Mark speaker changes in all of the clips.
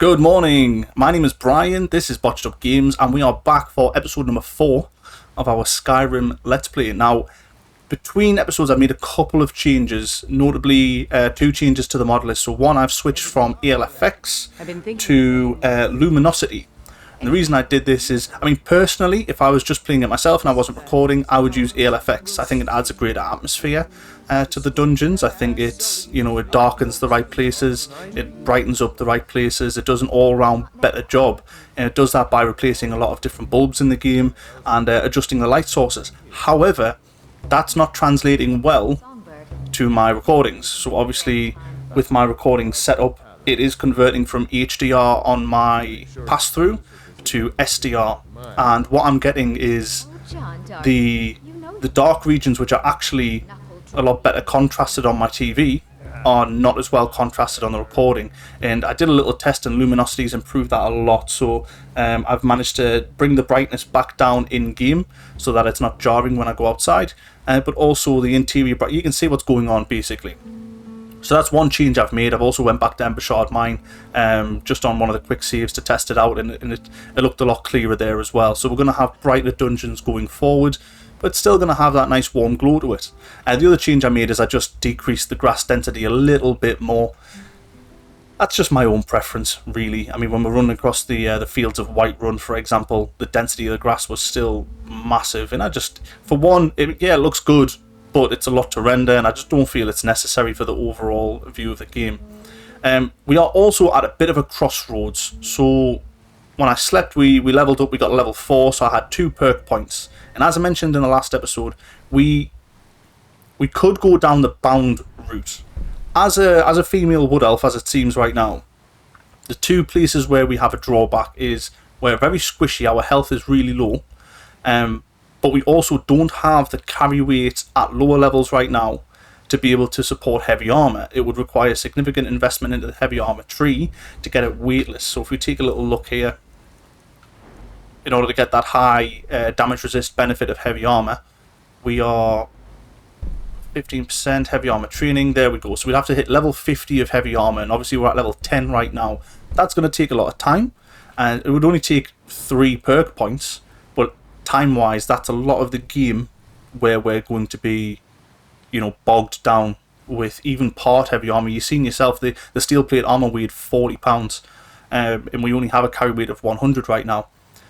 Speaker 1: Good morning, my name is Brian, this is Botched Up Games, and we are back for episode number 4 of our Skyrim Let's Play. Now, between episodes I've made a couple of changes, notably 2 changes to the mod list. So one, I've switched from ALFX to Luminosity. And the reason I did this is, personally, if I was just playing it myself and I wasn't recording, I would use ALFX. I think it adds a greater atmosphere to the dungeons. I think it's, it darkens the right places, it brightens up the right places, it does an all-round better job. And it does that by replacing a lot of different bulbs in the game and adjusting the light sources. However, that's not translating well to my recordings. So obviously, with my recording setup, it is converting from HDR on my pass-through to SDR, and what I'm getting is the dark regions, which are actually a lot better contrasted on my TV, are not as well contrasted on the recording. And I did a little test and Luminosity's improved that a lot, so I've managed to bring the brightness back down in game so that it's not jarring when I go outside, but also the interior, you can see what's going on basically. So that's one change I've made. I've also went back to Embershard Mine just on one of the quick saves to test it out, and it looked a lot clearer there as well. So we're going to have brighter dungeons going forward, but still going to have that nice warm glow to it. The other change I made is I just decreased the grass density a little bit more. That's just my own preference, really. When we're running across the fields of Whiterun, for example, the density of the grass was still massive, and I just, for one, it looks good, but it's a lot to render, and I just don't feel it's necessary for the overall view of the game. We are also at a bit of a crossroads. So when I slept, we leveled up, we got level 4, so I had 2 perk points. And as I mentioned in the last episode, we could go down the bound route. As a female wood elf, as it seems right now, the 2 places where we have a drawback is we're very squishy, our health is really low, but we also don't have the carry weight at lower levels right now to be able to support heavy armor. It would require significant investment into the heavy armor tree to get it weightless. So if we take a little look here, in order to get that high damage resist benefit of heavy armor, we are 15% heavy armor training. There we go. So we'd have to hit level 50 of heavy armor, and obviously we're at level 10 right now. That's going to take a lot of time, and it would only take 3 perk points, but time-wise, that's a lot of the game where we're going to be, bogged down with even part heavy armor. You've seen yourself, the steel plate armor weighed 40 pounds, and we only have a carry weight of 100 right now.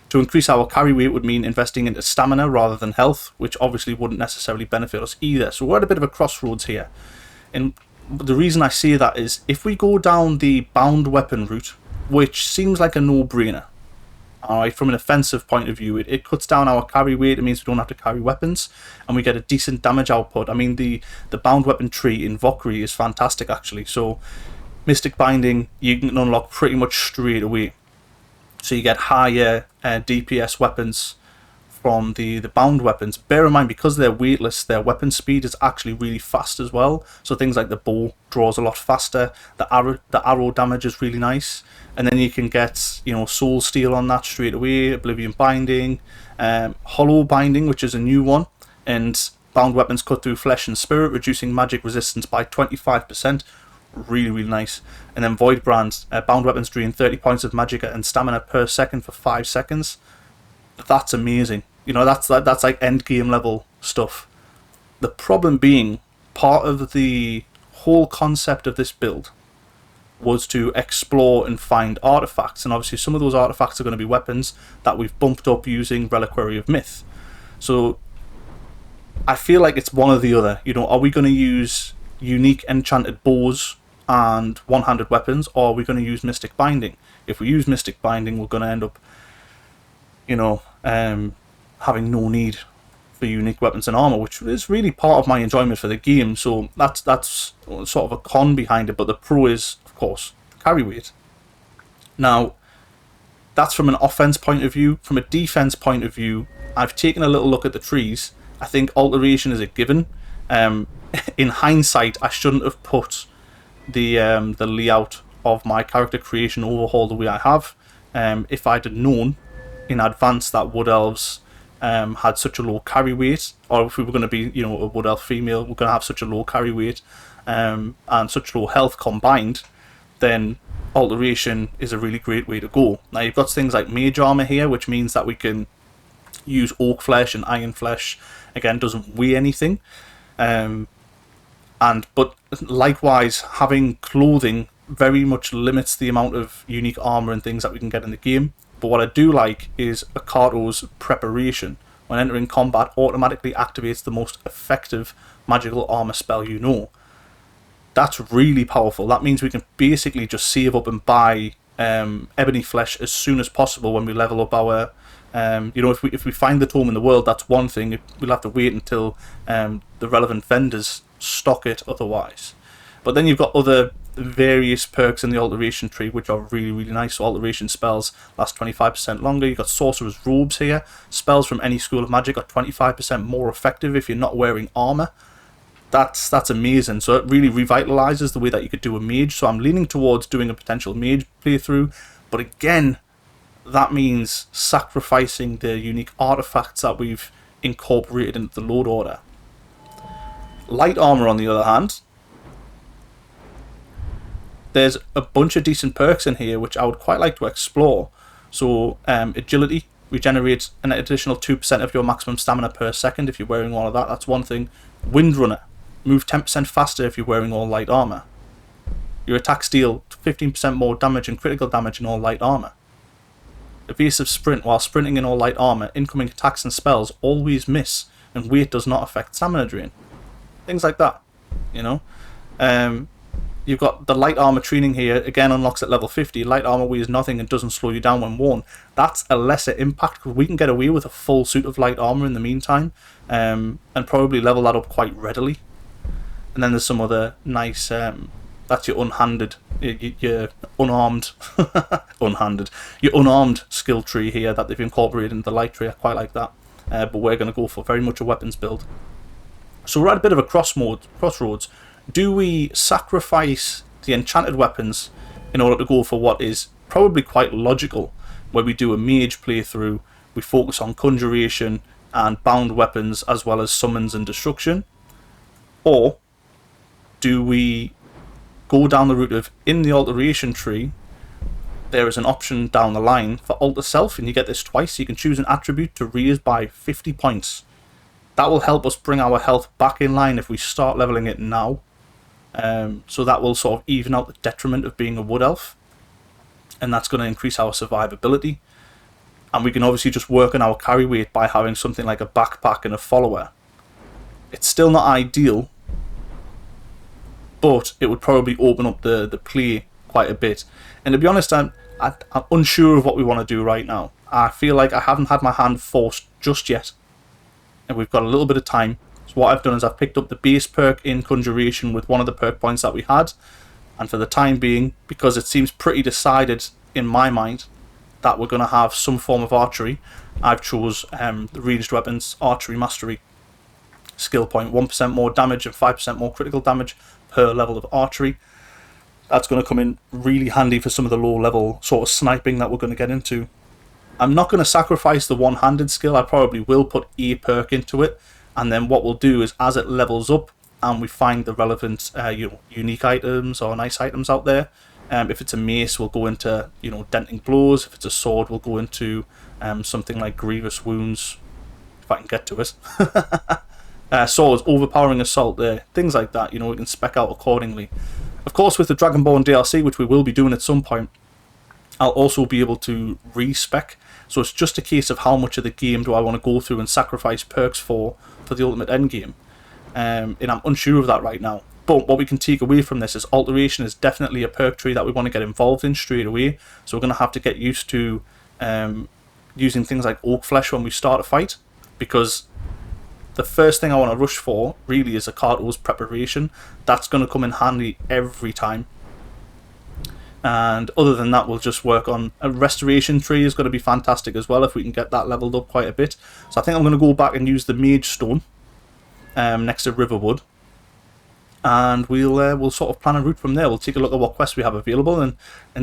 Speaker 1: To increase our carry weight would mean investing into stamina rather than health, which obviously wouldn't necessarily benefit us either. So we're at a bit of a crossroads here. And the reason I say that is, if we go down the bound weapon route, which seems like a no-brainer, alright, from an offensive point of view, it cuts down our carry weight, it means we don't have to carry weapons, and we get a decent damage output. The bound weapon tree in Valkyrie is fantastic actually, so Mystic Binding you can unlock pretty much straight away. So you get higher DPS weapons from the bound weapons. Bear in mind, because they're weightless, their weapon speed is actually really fast as well. So things like the bow draws a lot faster, the arrow damage is really nice, and then you can get soul steel on that straight away, oblivion binding, hollow binding, which is a new one, and bound weapons cut through flesh and spirit, reducing magic resistance by 25%. Really, really nice. And then Void Brand, bound weapons drain 30 points of magicka and stamina per second for 5 seconds. That's amazing. That's like end game level stuff. The problem being, part of the whole concept of this build was to explore and find artifacts, and obviously some of those artifacts are going to be weapons that we've bumped up using Reliquary of Myth. So I feel like it's one or the other. Are we going to use unique enchanted bows and one-handed weapons, or are we going to use Mystic Binding? If we use Mystic Binding, we're going to end up having no need for unique weapons and armor, which is really part of my enjoyment for the game. So that's sort of a con behind it, but the pro is, of course, carry weight. Now, that's from an offense point of view. From a defense point of view, I've taken a little look at the trees. I think alteration is a given. In hindsight, I shouldn't have put the layout of my character creation overhaul the way I have. If I'd have known in advance that wood elves had such a low carry weight, or if we were going to be a wood elf female, we're going to have such a low carry weight and such low health combined, then alteration is a really great way to go. Now you've got things like mage armor here, which means that we can use oak flesh and iron flesh. Again, doesn't weigh anything. But likewise, having clothing very much limits the amount of unique armor and things that we can get in the game. But what I do like is Akato's preparation. When entering combat, automatically activates the most effective magical armor spell you know. That's really powerful. That means we can basically just save up and buy ebony flesh as soon as possible when we level up our... if we find the tome in the world, that's one thing. We'll have to wait until the relevant vendors stock it otherwise. But then you've got other various perks in the alteration tree, which are really, really nice. So alteration spells last 25% longer. You've got sorcerer's robes here. Spells from any school of magic are 25% more effective if you're not wearing armor. That's amazing. So it really revitalizes the way that you could do a mage. So I'm leaning towards doing a potential mage playthrough. But again, that means sacrificing the unique artifacts that we've incorporated into the load order. Light armor, on the other hand, there's a bunch of decent perks in here which I would quite like to explore. So agility regenerates an additional 2% of your maximum stamina per second if you're wearing all of that. That's one thing. Windrunner, move 10% faster if you're wearing all light armor. Your attacks deal 15% more damage and critical damage in all light armor. Evasive sprint, while sprinting in all light armor, incoming attacks and spells always miss, and weight does not affect stamina drain. Things like that, you know. You've got the light armor training here, again unlocks at level 50. Light armor weighs nothing and doesn't slow you down when worn. That's a lesser impact because we can get away with a full suit of light armor in the meantime, and probably level that up quite readily. And then there's some other nice, that's your unhanded, your unarmed, your unarmed skill tree here that they've incorporated into the light tree. I quite like that, but we're going to go for very much a weapons build. So we're at a bit of a crossroads. Do we sacrifice the enchanted weapons in order to go for what is probably quite logical, where we do a mage playthrough, we focus on conjuration and bound weapons as well as summons and destruction? Or do we go down the route of, in the alteration tree, there is an option down the line for alter self, and you get this twice. You can choose an attribute to raise by 50 points. That will help us bring our health back in line if we start leveling it now. So that will sort of even out the detriment of being a wood elf, and that's going to increase our survivability. And we can obviously just work on our carry weight by having something like a backpack and a follower. It's still not ideal, but it would probably open up the play quite a bit. And to be honest, I'm unsure of what we want to do right now. I feel like I haven't had my hand forced just yet, and we've got a little bit of time. So what I've done is I've picked up the base perk in Conjuration with one of the perk points that we had, and for the time being, because it seems pretty decided in my mind that we're going to have some form of archery, I've chose the ranged weapons archery mastery skill point. 1% more damage and 5% more critical damage per level of archery. That's going to come in really handy for some of the low level sort of sniping that we're going to get into. I'm not going to sacrifice the one-handed skill. I probably will put a perk into it, and then what we'll do is as it levels up and we find the relevant unique items or nice items out there, if it's a mace we'll go into denting blows. If it's a sword we'll go into something like grievous wounds, if I can get to it. Swords, overpowering assault there, things like that. We can spec out accordingly. Of course, with the Dragonborn DLC, which we will be doing at some point, I'll also be able to respec. So it's just a case of how much of the game do I want to go through and sacrifice perks for the ultimate endgame. And I'm unsure of that right now. But what we can take away from this is alteration is definitely a perk tree that we want to get involved in straight away. So we're going to have to get used to using things like oak flesh when we start a fight, because the first thing I want to rush for really is Akato's preparation. That's going to come in handy every time. And other than that, we'll just work on a restoration tree is going to be fantastic as well if we can get that leveled up quite a bit. So I think I'm going to go back and use the mage stone next to Riverwood, and we'll sort of plan a route from there. We'll take a look at what quests we have available, and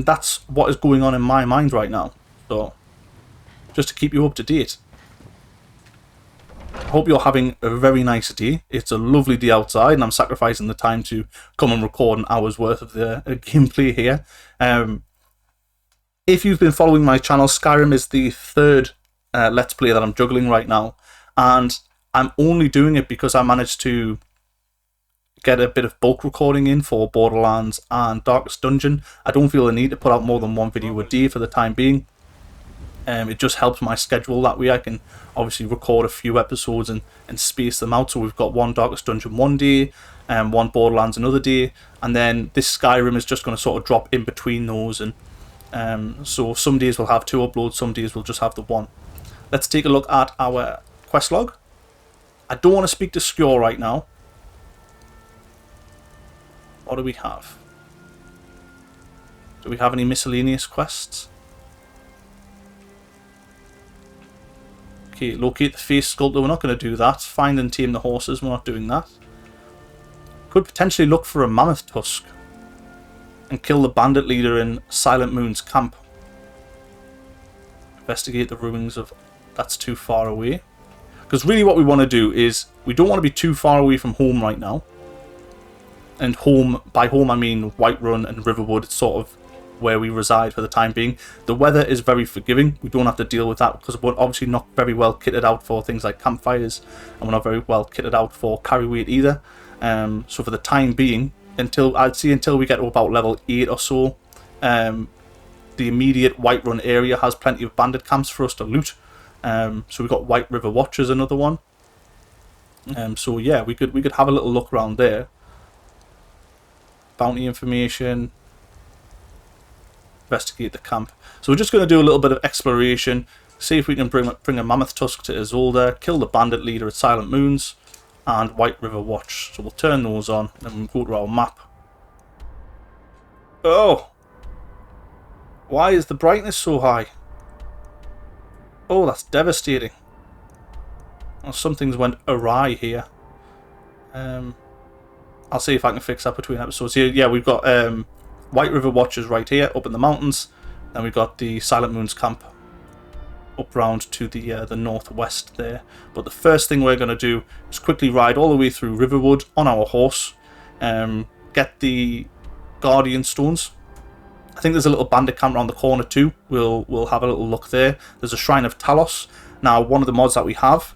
Speaker 1: that's what is going on in my mind right now. So just to keep you up to date. I hope you're having a very nice day. It's a lovely day outside, and I'm sacrificing the time to come and record an hour's worth of the gameplay here. If you've been following my channel, Skyrim is the third Let's Play that I'm juggling right now, and I'm only doing it because I managed to get a bit of bulk recording in for Borderlands and Darkest Dungeon. I don't feel the need to put out more than one video a day for the time being. It just helps my schedule that way. I can obviously record a few episodes and space them out. So we've got one Darkest Dungeon one day, and one Borderlands another day, and then this Skyrim is just going to sort of drop in between those. And so some days we'll have 2 uploads, some days we'll just have the 1. Let's take a look at our quest log. I don't want to speak to Skjor right now. What do we have? Do we have any miscellaneous quests? Okay, locate the face sculptor. We're not going to do that. Find and tame the horses. We're not doing that. Could potentially look for a mammoth tusk and kill the bandit leader in Silent Moon's camp. Investigate the ruins of... That's too far away. Because really what we want to do is... We don't want to be too far away from home right now. And home, by home I mean Whiterun and Riverwood. It's sort of where we reside for the time being. The weather is very forgiving. We don't have to deal with that because we're obviously not very well kitted out for things like campfires, and we're not very well kitted out for carry weight either. So for the time being, until we get to about level 8 or so, the immediate Whiterun area has plenty of bandit camps for us to loot. So we've got White River Watch as another one. So yeah, we could have a little look around there. Bounty information. Investigate the camp. So we're just going to do a little bit of exploration, see if we can bring a mammoth tusk to Isolde, kill the bandit leader at Silent Moons, and White River Watch. So we'll turn those on, and we'll go to our map. Oh! Why is the brightness so high? Oh, that's devastating. Well, something's went awry here. I'll see if I can fix that between episodes here. Yeah, we've got White River Watchers right here, up in the mountains. Then we've got the Silent Moon's camp up round to the northwest there. But the first thing we're going to do is quickly ride all the way through Riverwood on our horse. Get the Guardian Stones. I think there's a little bandit camp around the corner too. We'll have a little look there. There's a Shrine of Talos. Now, one of the mods that we have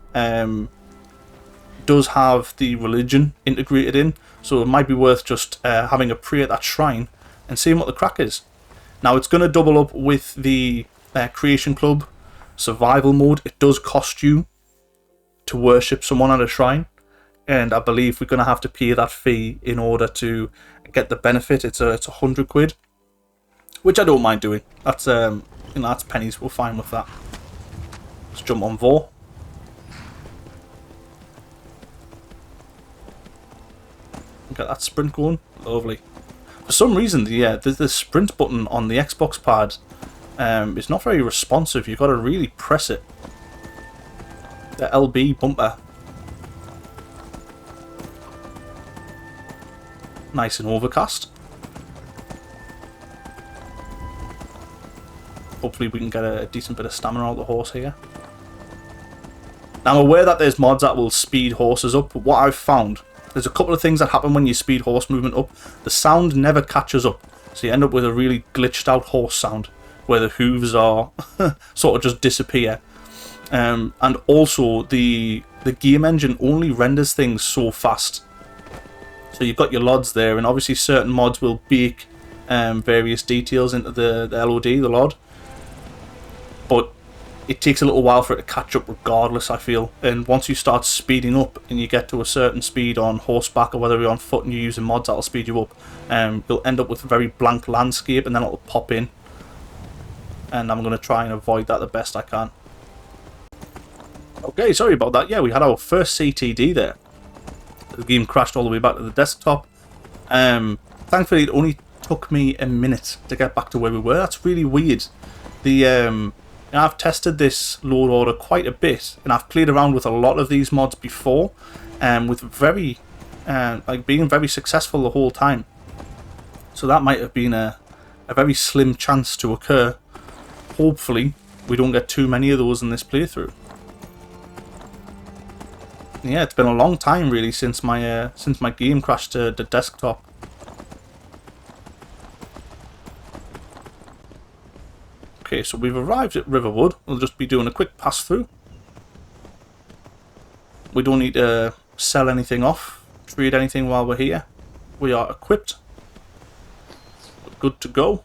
Speaker 1: does have the religion integrated in. So it might be worth just having a pray at that shrine and seeing what the crack is. Now it's going to double up with the Creation Club survival mode. It does cost you to worship someone at a shrine, and I believe we're going to have to pay that fee in order to get the benefit. It's 100 quid, which I don't mind doing. That's that's pennies. We're fine with that. Let's jump on Vor. Get that sprint going. Lovely. For some reason, the sprint button on the Xbox pad is not very responsive. You've got to really press it. The LB bumper. Nice and overcast. Hopefully we can get a decent bit of stamina out of the horse here. Now I'm aware that there's mods that will speed horses up, but what I've found... There's a couple of things that happen when you speed horse movement up. The sound never catches up. So you end up with a really glitched out horse sound where the hooves are sort of just disappear. And also the game engine only renders things so fast. So you've got your LODs there, and obviously certain mods will bake various details into the LOD, the LOD. But it takes a little while for it to catch up regardless, I feel. And once you start speeding up and you get to a certain speed on horseback or whether you're on foot and you're using mods that'll speed you up, you'll end up with a very blank landscape and then it'll pop in. And I'm going to try and avoid that the best I can. Okay, sorry about that. Yeah, we had our first CTD there. The game crashed all the way back to the desktop. Thankfully, it only took me a minute to get back to where we were. That's really weird. I've tested this load order quite a bit, and I've played around with a lot of these mods before, with being very successful the whole time. So that might have been a very slim chance to occur. Hopefully, we don't get too many of those in this playthrough. Yeah, it's been a long time really since my game crashed to the desktop. Okay, so we've arrived at Riverwood. We'll just be doing a quick pass through. We don't need to sell anything off, trade anything while we're here. We are equipped. We're good to go.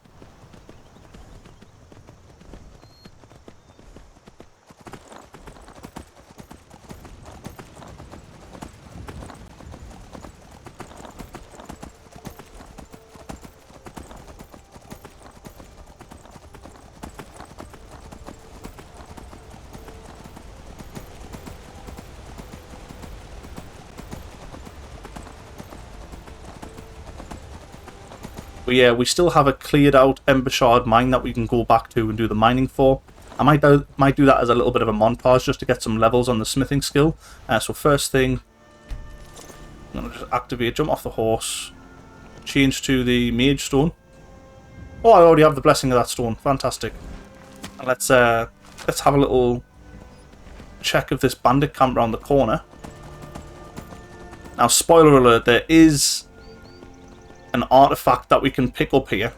Speaker 1: But yeah, we still have a cleared out Ember Shard mine that we can go back to and do the mining for. I might do that as a little bit of a montage just to get some levels on the smithing skill. So first thing, I'm going to just activate, jump off the horse, change to the Mage Stone. Oh, I already have the blessing of that stone. Fantastic. And let's have a little check of this bandit camp around the corner. Now, spoiler alert, there is an artifact that we can pick up here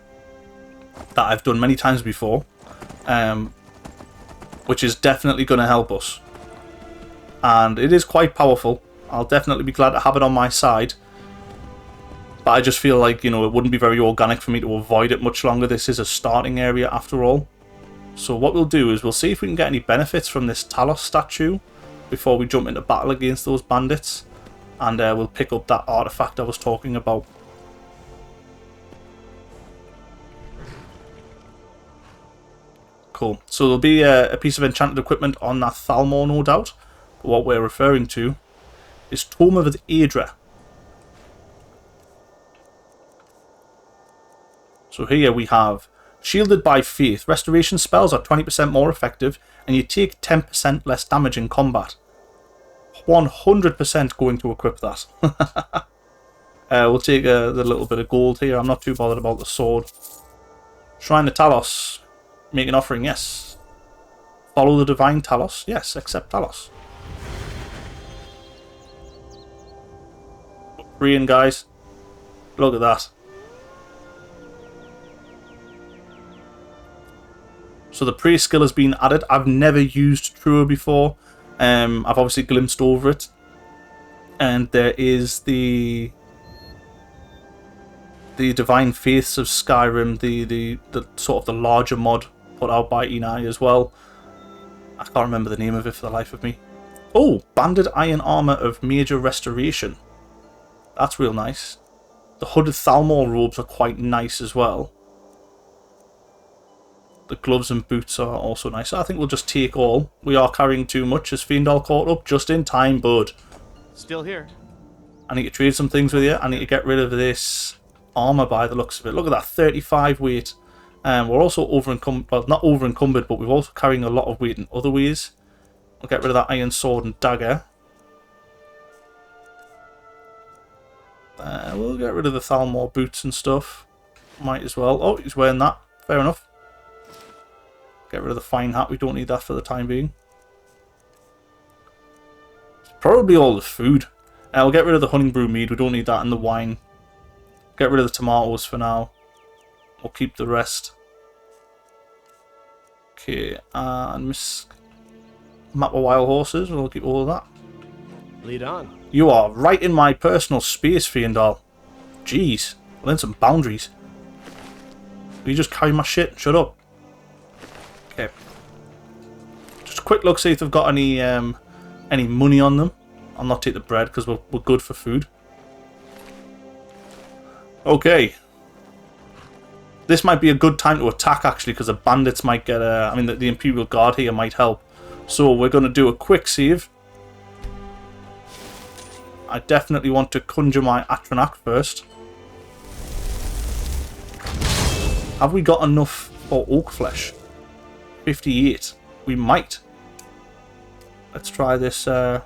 Speaker 1: that I've done many times before, which is definitely going to help us, and it is quite powerful. I'll definitely be glad to have it on my side, but I just feel like, you know, it wouldn't be very organic for me to avoid it much longer. This is a starting area after all. So what we'll do is we'll see if we can get any benefits from this Talos statue before we jump into battle against those bandits, and we'll pick up that artifact I was talking about. Cool. So there'll be a piece of enchanted equipment on that Thalmor, no doubt. But what we're referring to is Tome of the Aedra. So here we have Shielded by Faith. Restoration spells are 20% more effective, and you take 10% less damage in combat. 100% going to equip that. We'll take the little bit of gold here. I'm not too bothered about the sword. Shrine of Talos. Make an offering, yes. Follow the divine Talos, yes. Accept Talos. Praying, guys. Look at that. So the prayer skill has been added. I've never used Trua before. I've obviously glimpsed over it. And there is the Divine Faiths of Skyrim, the sort of the larger mod put out by Enai as well. I can't remember the name of it for the life of me. Oh, Banded Iron Armour of Major Restoration. That's real nice. The Hooded Thalmor robes are quite nice as well. The gloves and boots are also nice. So I think we'll just take all. We are carrying too much. As Fiendal caught up just in time, bud.
Speaker 2: Still here.
Speaker 1: I need to trade some things with you. I need to get rid of this armour by the looks of it. Look at that, 35 weight. We're also over-encumbered, well, not over-encumbered, but we're also carrying a lot of weight in other ways. We'll get rid of that iron sword and dagger. We'll get rid of the Thalmor boots and stuff. Might as well. Oh, he's wearing that. Fair enough. Get rid of the fine hat. We don't need that for the time being. It's probably all the food. We'll get rid of the honey brew mead. We don't need that, and the wine. Get rid of the tomatoes for now. We'll keep the rest. Okay, and map of wild horses. We'll keep all of that.
Speaker 2: Lead on.
Speaker 1: You are right in my personal space, Fiendal. Jeez, learn some boundaries. Will you just carry my shit? Shut up. Okay. Just a quick look, see if they've got any money on them. I'll not take the bread because we're good for food. Okay. This might be a good time to attack, actually, because the bandits might get I mean, the Imperial Guard here might help. So we're going to do a quick save. I definitely want to conjure my Atronak first. Have we got enough for oak flesh? 58. We might. Let's try this. We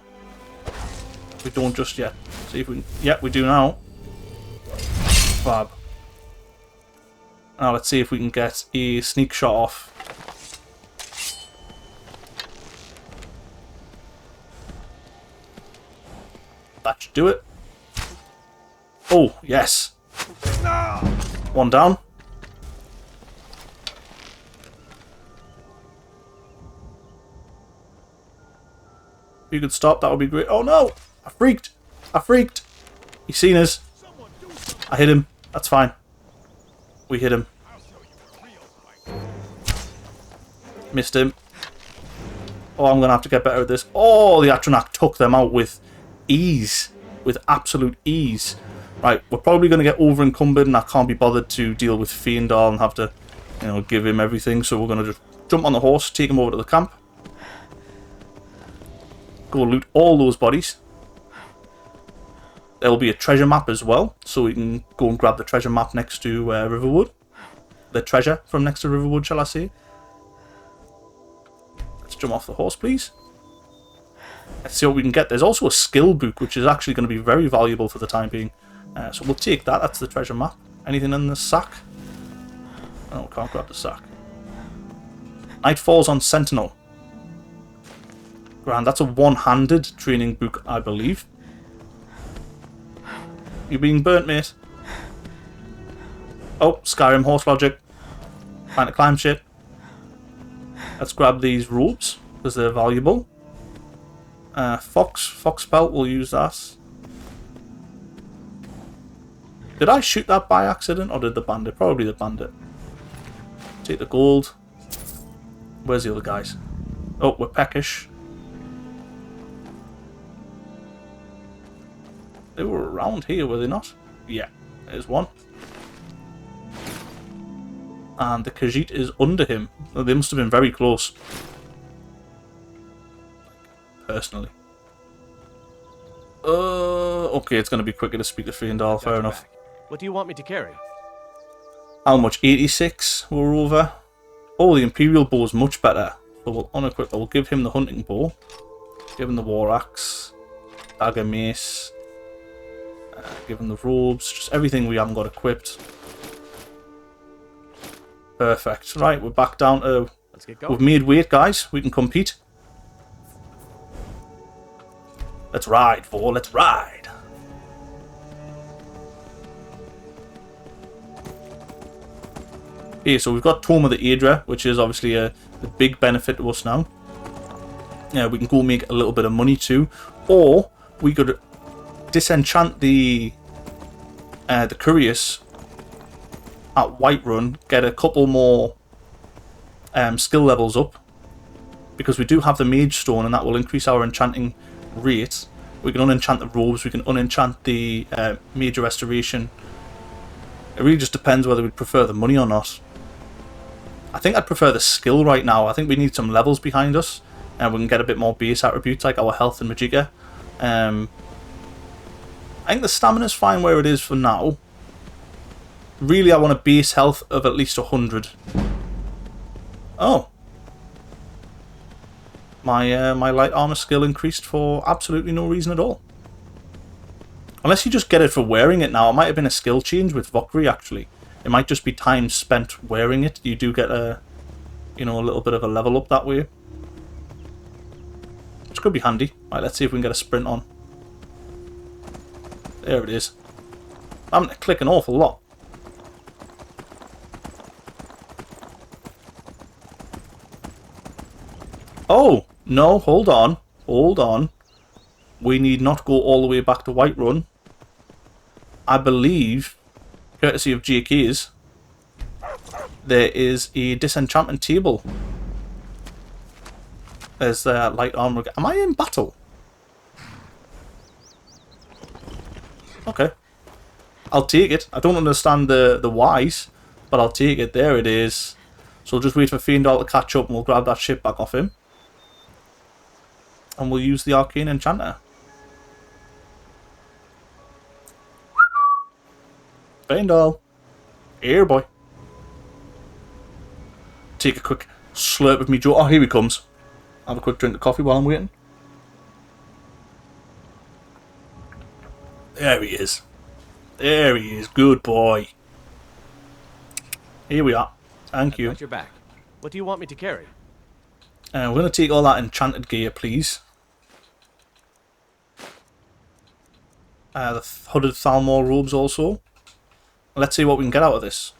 Speaker 1: don't just yet. See if we can. Yeah, we do now. Fab. Now let's see if we can get a sneak shot off. That should do it. Oh, yes. One down. If you could stop, that would be great. Oh no! I freaked! I freaked! He's seen us. I hit him. That's fine. We hit him. Missed him. Oh, I'm going to have to get better at this. Oh, the Atronach took them out with ease. With absolute ease. Right, we're probably going to get over encumbered and I can't be bothered to deal with Fiendal and have to, you know, give him everything. So we're going to just jump on the horse, take him over to the camp. Go loot all those bodies. There will be a treasure map as well, so we can go and grab the treasure map next to Riverwood. The treasure from next to Riverwood, shall I say. Let's jump off the horse, please. Let's see what we can get. There's also a skill book, which is actually going to be very valuable for the time being. So we'll take that. That's the treasure map. Anything in the sack? Oh, can't grab the sack. Night falls on Sentinel. Grand. That's a one-handed training book, I believe. You're being burnt, mate. Oh, Skyrim horse logic. Trying to climb shit. Let's grab these robes, because they're valuable. Fox pelt, we'll use that. Did I shoot that by accident, or did the bandit? Probably the bandit. Take the gold. Where's the other guys? Oh, we're peckish. They were around here, were they not? Yeah, there's one. And the Khajiit is under him. They must have been very close. Personally. Okay, it's going to be quicker to speak to Fiendal, fair enough.
Speaker 2: What do you want me to carry?
Speaker 1: How much? 86 we're over. Oh, the Imperial bow is much better. So we'll unequip that. We'll give him the hunting bow. Give him the war axe. Dagger mace. Give him the robes. Just everything we haven't got equipped. Perfect. Right, we're back down to...
Speaker 2: Let's get going.
Speaker 1: We've made weight, guys. We can compete. Let's ride, Vor. Let's ride. Okay, so we've got Tome of the Aedra, which is obviously a big benefit to us now. Yeah, we can go make a little bit of money too. Or we could disenchant the Curious at Whiterun, get a couple more skill levels up, because we do have the Mage Stone and that will increase our enchanting rate. We can unenchant the robes, we can unenchant the Major Restoration. It really just depends whether we'd prefer the money or not. I think I'd prefer the skill right now. I think we need some levels behind us and we can get a bit more base attributes like our health and Magicka. I think the stamina's fine where it is for now. Really, I want a base health of at least 100. Oh. My light armor skill increased for absolutely no reason at all. Unless you just get it for wearing it now. It might have been a skill change with Valkyrie, actually. It might just be time spent wearing it. You do get a, you know, a little bit of a level up that way. Which could be handy. Right, let's see if we can get a sprint on. There it is. I'm going to click an awful lot. Oh, no, hold on. Hold on. We need not go all the way back to Whiterun. I believe, courtesy of JK's, there is a disenchantment table. There's the light armor. Am I in battle? Okay. I'll take it. I don't understand the whys, but I'll take it. There it is. So we'll just wait for Fiendal to catch up and we'll grab that ship back off him. And we'll use the Arcane Enchanter. Fiendal. Here, boy. Take a quick slurp of me Joe. Oh, here he comes. Have a quick drink of coffee while I'm waiting. There he is. There he is. Good boy. Here we are. Thank you.
Speaker 2: Got your back. What do you want me to carry?
Speaker 1: We're going to take all that enchanted gear, please. The hooded Thalmor robes also. Let's see what we can get out of this.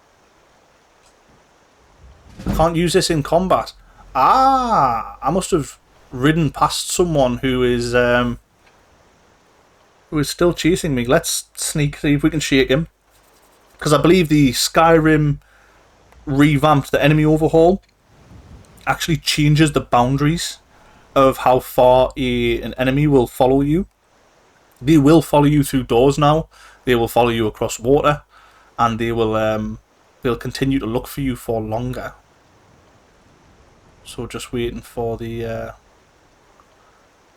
Speaker 1: I can't use this in combat. Ah! I must have ridden past someone who is still chasing me. Let's sneak, see if we can shake him. Because I believe the Skyrim revamped, the enemy overhaul, actually changes the boundaries of how far an enemy will follow you. They will follow you through doors now. They will follow you across water, and they'll continue to look for you for longer. So just waiting for for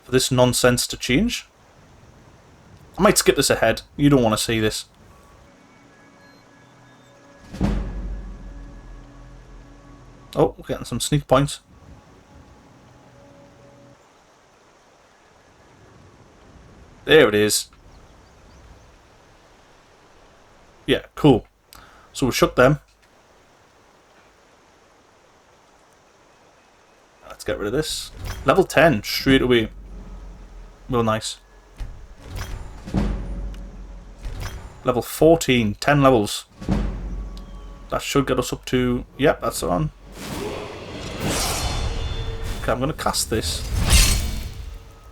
Speaker 1: this nonsense to change. I might skip this ahead. You don't want to see this. Oh, we're getting some sneak points. There it is. Yeah, cool. So we shut them. Let's get rid of this. Level 10, straight away. Real nice. Level 14, 10 levels. That should get us up to... Yep, that's on. Okay, I'm going to cast this.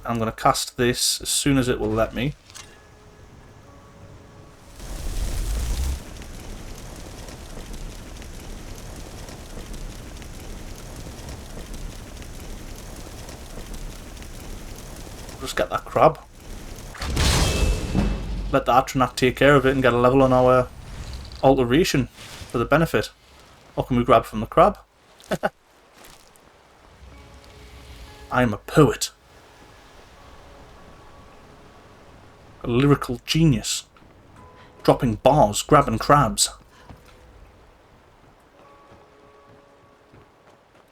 Speaker 1: I'm going to cast this as soon as it will let me. Just get that crab. Let the Atronach take care of it and get a level on our alteration for the benefit. What can we grab from the crab? I'm a poet. A lyrical genius. Dropping bars, grabbing crabs.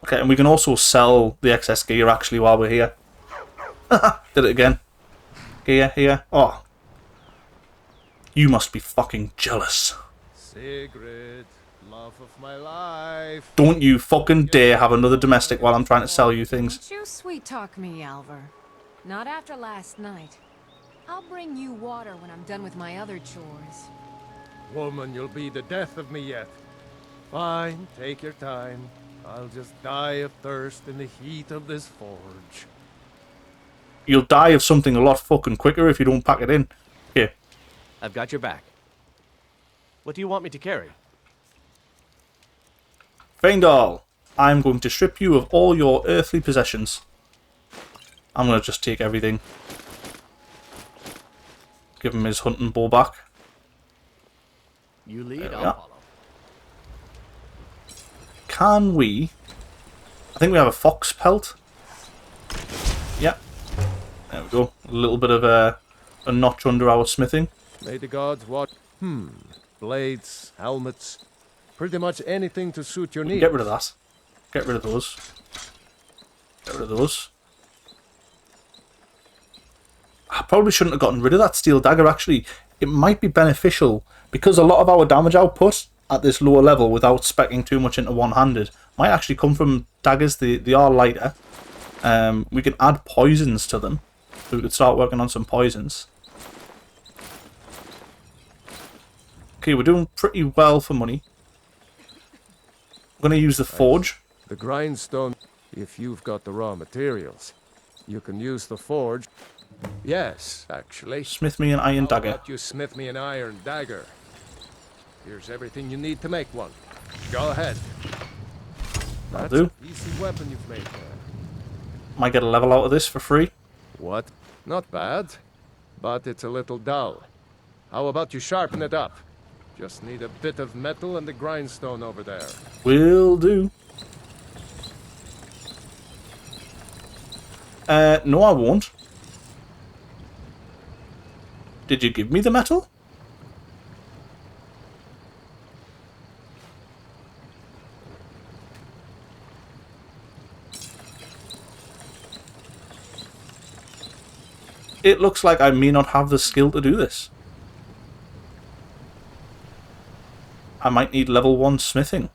Speaker 1: Okay, and we can also sell the excess gear actually while we're here. Did it again. Gear here. Oh. You must be fucking jealous.
Speaker 2: Sigrid, love of my life.
Speaker 1: Don't you fucking dare have another domestic while I'm trying to sell you things.
Speaker 3: Don't you sweet talk me, Alvar. Not after last night. I'll bring you water when I'm done with my other chores.
Speaker 2: Woman, you'll be the death of me yet. Fine, take your time. I'll just die of thirst in the heat of this forge.
Speaker 1: You'll die of something a lot fucking quicker if you don't pack it in. Here.
Speaker 2: I've got your back. What do you want me to carry?
Speaker 1: Feindal, I'm going to strip you of all your earthly possessions. I'm going to just take everything. Give him his hunting bow back.
Speaker 2: You lead, I'll follow.
Speaker 1: Can we... I think we have a fox pelt. Yep. There we go. A little bit of a notch under our smithing.
Speaker 2: May the gods watch. Blades, helmets, pretty much anything to suit your needs.
Speaker 1: Get rid of that. Get rid of those. Get rid of those. I probably shouldn't have gotten rid of that steel dagger actually. It might be beneficial because a lot of our damage output at this lower level without speccing too much into one-handed might actually come from daggers. They are lighter. We can add poisons to them. So we could start working on some poisons. Okay, we're doing pretty well for money. I'm going to use the forge.
Speaker 2: The grindstone, if you've got the raw materials. You can use the forge. Yes, actually.
Speaker 1: Smith me an iron dagger.
Speaker 2: How about you smith me an iron dagger? Here's everything you need to make one. Go ahead.
Speaker 1: That'll
Speaker 2: That's
Speaker 1: do.
Speaker 2: an easy weapon you've made there.
Speaker 1: Might get a level out of this for free.
Speaker 2: What? Not bad, but it's a little dull. How about you sharpen it up? Just need a bit of metal and the grindstone over there.
Speaker 1: Will do. No I won't. Did you give me the metal? It looks like I may not have the skill to do this. I might need level 1 smithing.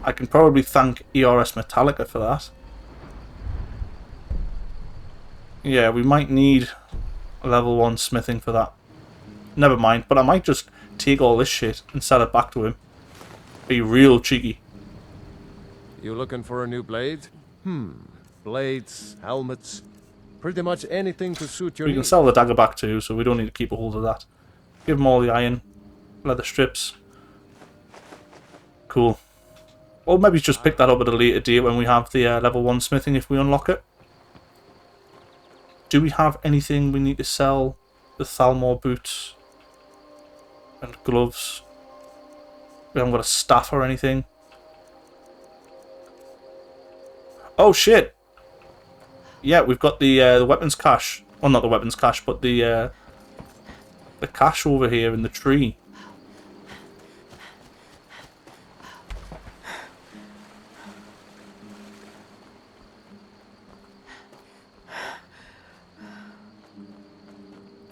Speaker 1: I can probably thank ARS Metallica for that. Yeah, we might need level 1 smithing for that. Never mind, but I might just take all this shit and sell it back to him. Be real cheeky.
Speaker 2: You looking for a new blade? Blades, helmets, pretty much anything to suit your
Speaker 1: We can
Speaker 2: needs.
Speaker 1: sell the dagger back too, so we don't need to keep a hold of that. Give him all the iron, leather strips. Cool. Or maybe just pick that up at a later date when we have the level 1 smithing if we unlock it. Do we have anything we need to sell? The Thalmor boots and gloves. We haven't got a staff or anything. Oh shit! Yeah, we've got the weapons cache. Well, not the weapons cache, but the cache over here in the tree.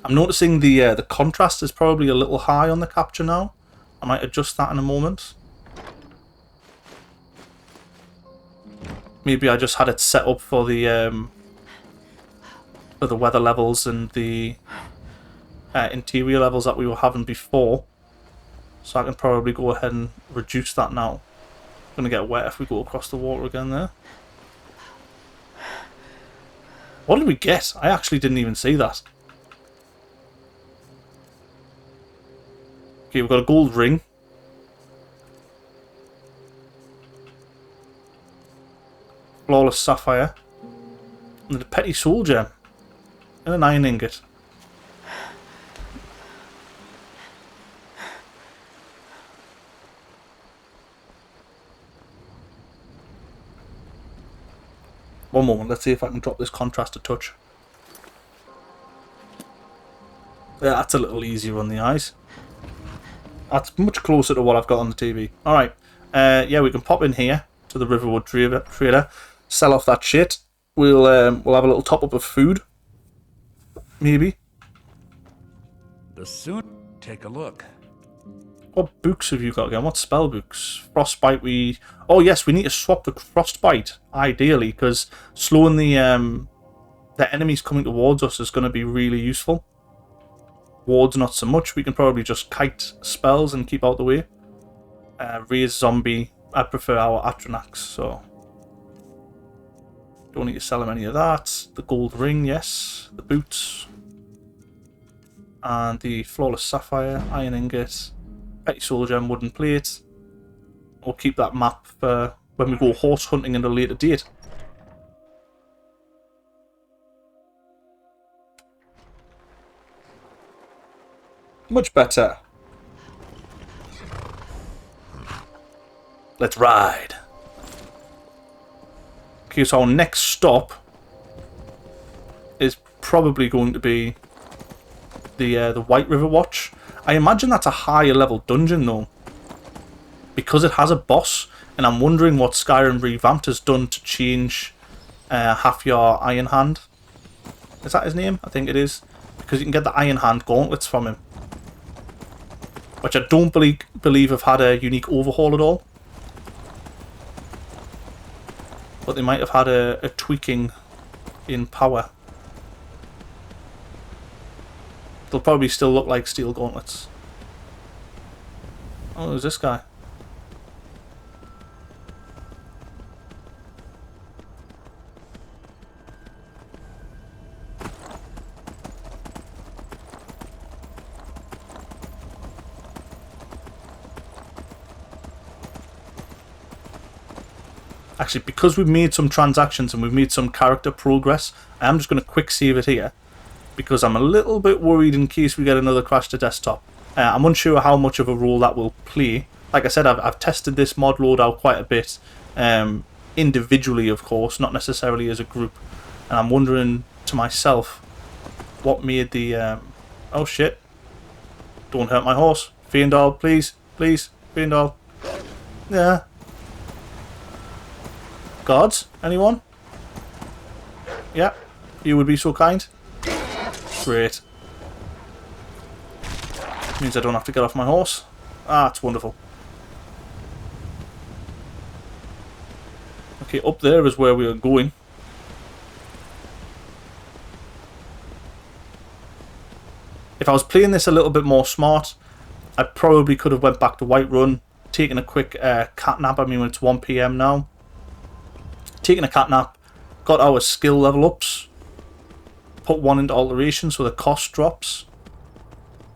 Speaker 1: I'm noticing the contrast is probably a little high on the capture now. I might adjust that in a moment. Maybe I just had it set up for the weather levels and the interior levels that we were having before. So I can probably go ahead and reduce that now. Gonna get wet if we go across the water again there. What did we get? I actually didn't even see that. Okay, we've got a gold ring. Flawless sapphire. And a petty soul gem. And an iron ingot. One moment, let's see if I can drop this contrast a touch. Yeah, that's a little easier on the eyes. That's much closer to what I've got on the TV. Alright, yeah, we can pop in here to the Riverwood Trader, sell off that shit. We'll have a little top up of food. Maybe.
Speaker 4: The soon take a look.
Speaker 1: What books have you got again? What spell books? Frostbite we... Oh yes, we need to swap the Frostbite, ideally, because slowing the enemies coming towards us is going to be really useful. Wards not so much. We can probably just kite spells and keep out the way. Raise zombie. I prefer our Atronax, so... Don't need to sell him any of that. The gold ring, yes. The boots. And the flawless sapphire, iron ingot, petty soul gem, wooden plate. We'll keep that map for when we go horse hunting at a later date. Much better. Let's ride. Okay, so our next stop is probably going to be the White River Watch. I imagine that's a higher level dungeon though, because it has a boss, and I'm wondering what Skyrim Revamped has done to change Half-Your Iron Hand. Is that his name? I think it is, because you can get the Iron Hand gauntlets from him, which I don't believe have had a unique overhaul at all. But they might have had a tweaking in power. They'll probably still look like steel gauntlets. Oh, who's this guy? Actually, because we've made some transactions and we've made some character progress, I am just going to quick save it here, because I'm a little bit worried in case we get another crash to desktop. I'm unsure how much of a role that will play. Like I said, I've tested this mod loadout quite a bit, individually of course, not necessarily as a group, and I'm wondering to myself what made the... oh shit, don't hurt my horse. Fiendal, please, please, Fiendal. Yeah. Guards? Anyone? Yeah, you would be so kind. Great. Means I don't have to get off my horse. Ah, it's wonderful. Okay, up there is where we are going. If I was playing this a little bit more smart, I probably could have went back to Whiterun, taken a quick cat nap. I mean, when it's 1 PM now. Taking a cat nap, got our skill level ups, put one into alteration so the cost drops.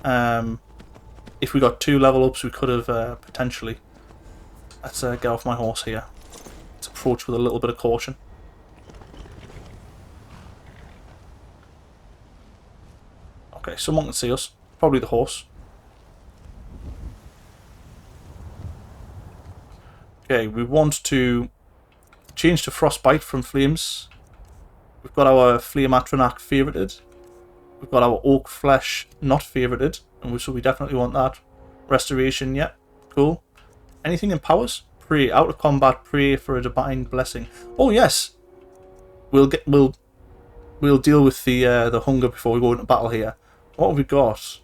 Speaker 1: If we got 2 level ups, we could have potentially. Let's get off my horse here. Let's approach with a little bit of caution. Okay, someone can see us. Probably the horse. Okay, we want to change to frostbite from flames. We've got our flame atronach favorited. We've got our oak flesh not favorited, and so we definitely want that. Restoration, yeah, cool. Anything in powers? Pray out of combat. Pray for a divine blessing. Oh yes, we'll deal with the hunger before we go into battle here. What have we got?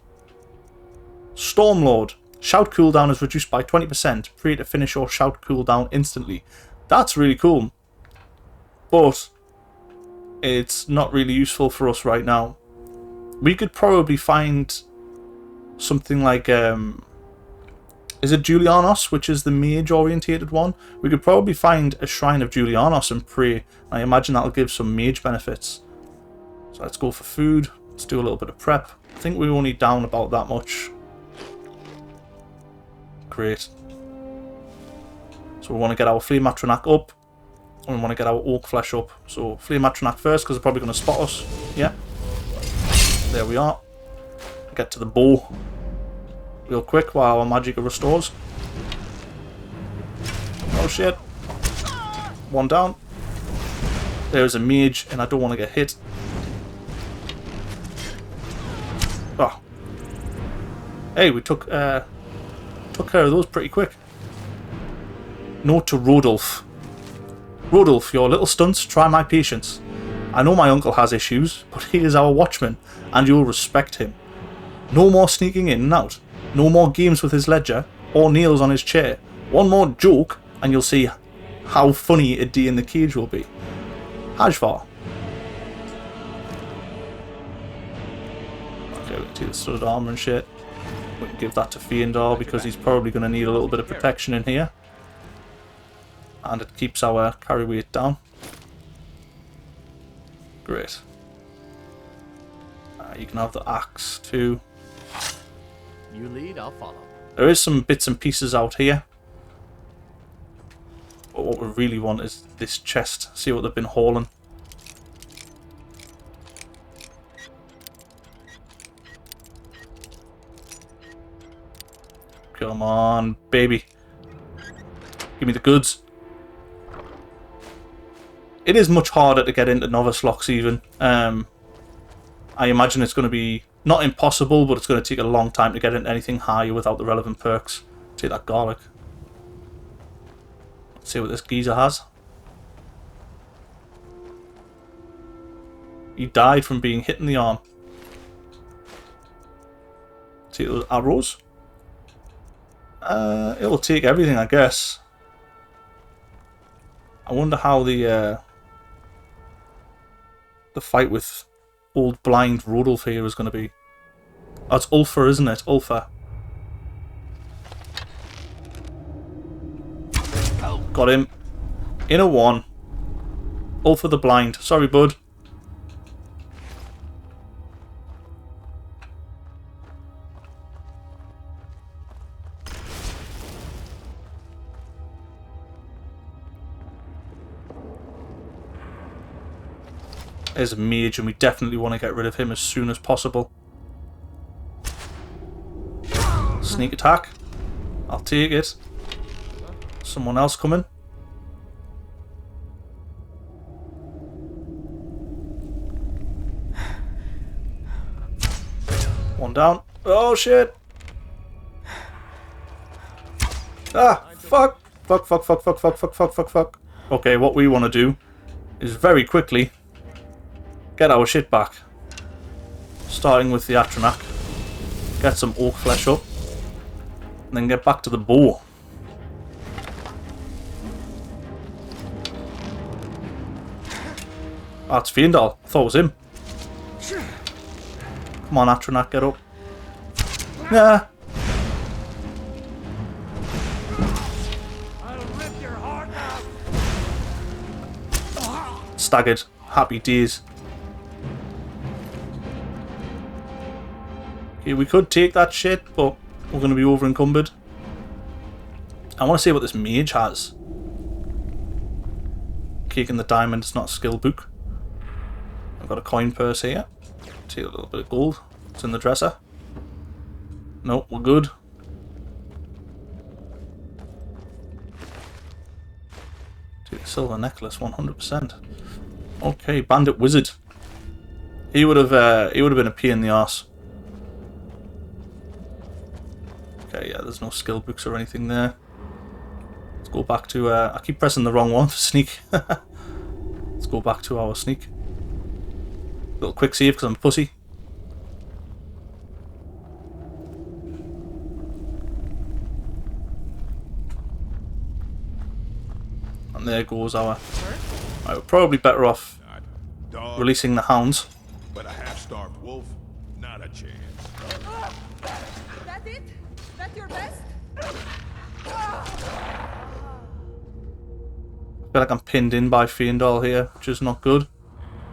Speaker 1: Stormlord. Shout cooldown is reduced by 20%. Pray to finish your shout cooldown instantly. That's really cool. But it's not really useful for us right now. We could probably find something like... is it Julianos, which is the mage-orientated one? We could probably find a Shrine of Julianos and pray. I imagine that'll give some mage benefits. So let's go for food. Let's do a little bit of prep. I think we're only down about that much. Great. So we want to get our Flame Atronach up. And we want to get our Oak Flesh up. So Flame Atronach first, because they're probably going to spot us. Yeah. There we are. Get to the bow real quick while our magic restores. Oh shit. One down. There's a mage, and I don't want to get hit. Oh. Hey, we took care of those pretty quick. Note to Rodolph. Rodolph, your little stunts try my patience. I know my uncle has issues, but he is our watchman, and you'll respect him. No more sneaking in and out. No more games with his ledger, or nails on his chair. One more joke, and you'll see how funny a day in the cage will be. Hajvar. Okay, we can take the studded armor and shit. We can give that to Fiendar because he's probably going to need a little bit of protection in here. And it keeps our carry weight down. Great. You can have the axe too.
Speaker 5: You lead, I'll follow.
Speaker 1: There is some bits and pieces out here. But what we really want is this chest. See what they've been hauling. Come on, baby. Give me the goods. It is much harder to get into novice locks even. I imagine it's going to be not impossible, but it's going to take a long time to get into anything higher without the relevant perks. Take that garlic. Let's see what this geezer has. He died from being hit in the arm. See those arrows? It'll take everything, I guess. I wonder how the fight with old blind Rodolph here is going to be. Oh, it's Ulfa, isn't it? Ulfa. Got him. In a 1. Ulfa the blind. Sorry, bud. There's a mage, and we definitely want to get rid of him as soon as possible. Sneak attack. I'll take it. Someone else coming. One down. Oh shit! Ah! Fuck! Fuck, fuck, fuck, fuck, fuck, fuck, fuck, fuck, fuck. Okay, what we want to do is very quickly get our shit back. Starting with the Atronach. Get some oak flesh up. And then get back to the bow. That's Fiendal. I thought it was him. Come on, Atronach, get up. Nah.
Speaker 4: I'll rip your heart out.
Speaker 1: Staggered. Happy days. Okay, we could take that shit, but we're going to be over encumbered. I want to see what this mage has. Cake in the diamond, it's not a skill book. I've got a coin purse here. Take a little bit of gold. It's in the dresser. No, we're good. Take a silver necklace, 100%. Okay, bandit wizard. He would have been a pain in the arse. Okay, yeah, there's no skill books or anything there. Let's go back to, I keep pressing the wrong one for sneak. Let's go back to our sneak. Little quick save because I'm a pussy. And there goes our... Right, we're probably better off
Speaker 6: Dog,
Speaker 1: releasing the hounds.
Speaker 6: but a half-starved wolf, not a chance.
Speaker 7: That it? That your best?
Speaker 1: I feel like I'm pinned in by Fiendal here, which is not good.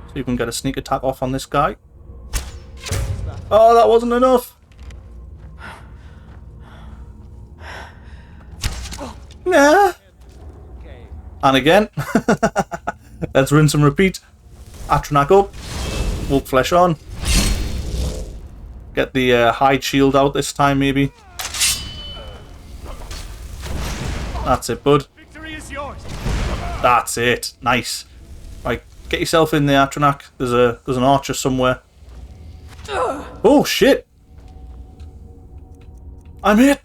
Speaker 1: So you can get a sneak attack off on this guy. Oh, that wasn't enough! Nah! And again. Let's rinse and repeat. Atronach up. Wolf flesh on. Get the hide shield out this time, maybe. That's it, bud.
Speaker 4: Victory is yours.
Speaker 1: That's it. Nice. Right, get yourself in there, Atronach. There's an archer somewhere. Oh shit! I'm hit.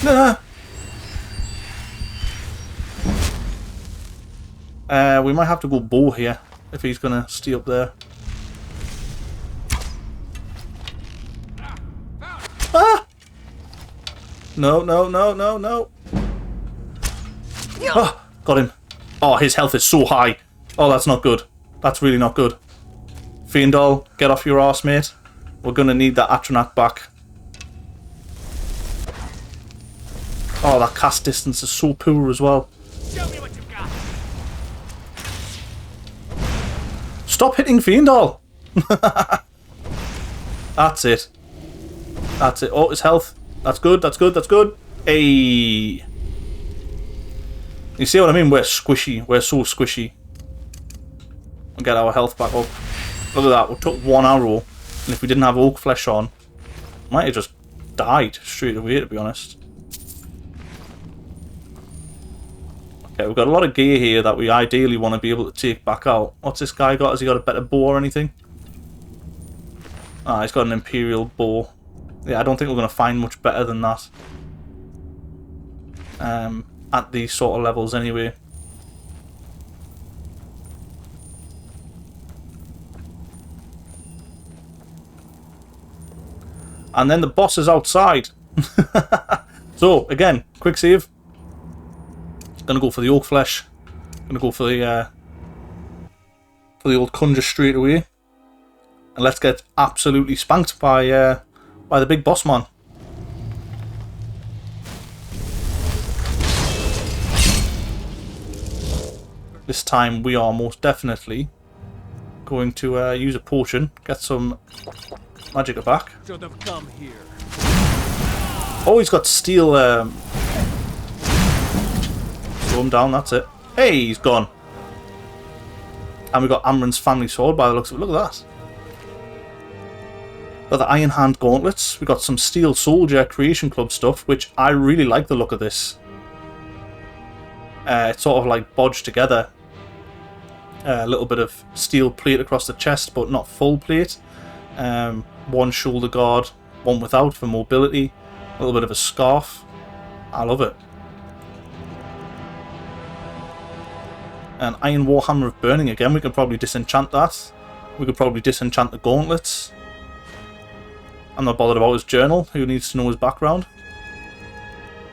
Speaker 1: Nah. We might have to go bow here if he's gonna stay up there. Ah! No, no, no, no, no. Oh, got him. Oh, his health is so high. Oh, that's not good. That's really not good. Fiendal, get off your arse, mate. We're gonna need that Atronach back. Oh, that cast distance is so poor as well.
Speaker 4: Show me what you've got.
Speaker 1: Stop hitting Fiendal! That's it. That's it. Oh, his health. That's good, that's good, that's good. Hey. You see what I mean? We're squishy. We're so squishy. We'll get our health back up. Look at that. We took one arrow. And if we didn't have oak flesh on, might have just died straight away, to be honest. Okay, we've got a lot of gear here that we ideally want to be able to take back out. What's this guy got? Has he got a better bow or anything? Ah, he's got an Imperial bow. Yeah, I don't think we're going to find much better than that. At these sort of levels anyway. And then the boss is outside. So, again, quick save. Gonna go for the oak flesh. Gonna go for the old conjure straight away. And let's get absolutely spanked by the big boss man. This time we are most definitely going to use a potion, get some magic back.
Speaker 4: Should have come here.
Speaker 1: Oh, he's got steel. Slow him down, that's it. Hey, he's gone. And we got Amren's family sword by the looks of it. Look at that. Got the Iron Hand gauntlets. We got some Steel Soldier Creation Club stuff, which I really like the look of this. It's sort of like bodged together. A little bit of steel plate across the chest, but not full plate. One shoulder guard, one without for mobility. A little bit of a scarf. I love it. An Iron Warhammer of Burning again. We could probably disenchant that. We could probably disenchant the gauntlets. I'm not bothered about his journal. Who needs to know his background?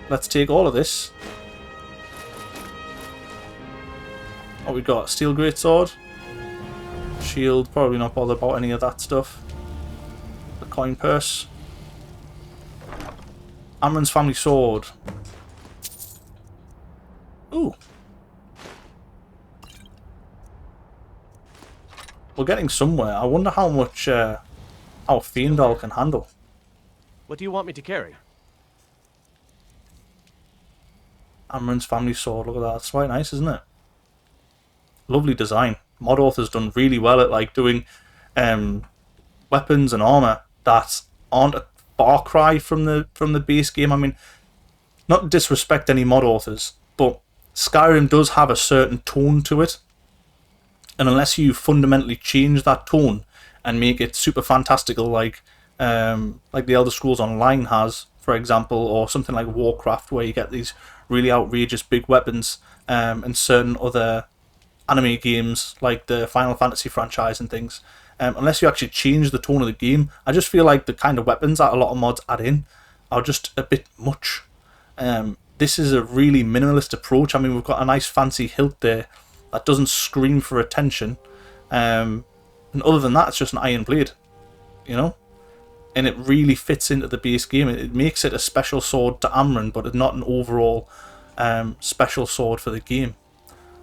Speaker 1: Let's take all of this. What we got? Steel Greatsword. Shield. Probably not bothered about any of that stuff. The coin purse. Amron's family sword. Ooh. We're getting somewhere. I wonder how much our Fiendal can handle.
Speaker 5: What do you want me to carry?
Speaker 1: Amron's family sword. Look at that. It's quite nice, isn't it? Lovely design. Mod author's done really well at like doing weapons and armor that aren't a far cry from the base game. I mean, not to disrespect any mod authors, but Skyrim does have a certain tone to it, and unless you fundamentally change that tone and make it super fantastical, like the Elder Scrolls Online has, for example, or something like Warcraft, where you get these really outrageous big weapons, and certain other anime games like the Final Fantasy franchise and things, unless you actually change the tone of the game, I just feel like the kind of weapons that a lot of mods add in are just a bit much. This is a really minimalist approach. I mean, we've got a nice fancy hilt there that doesn't scream for attention, and other than that, it's just an iron blade, you know? And it really fits into the base game. It makes it a special sword to Amron, but it's not an overall special sword for the game.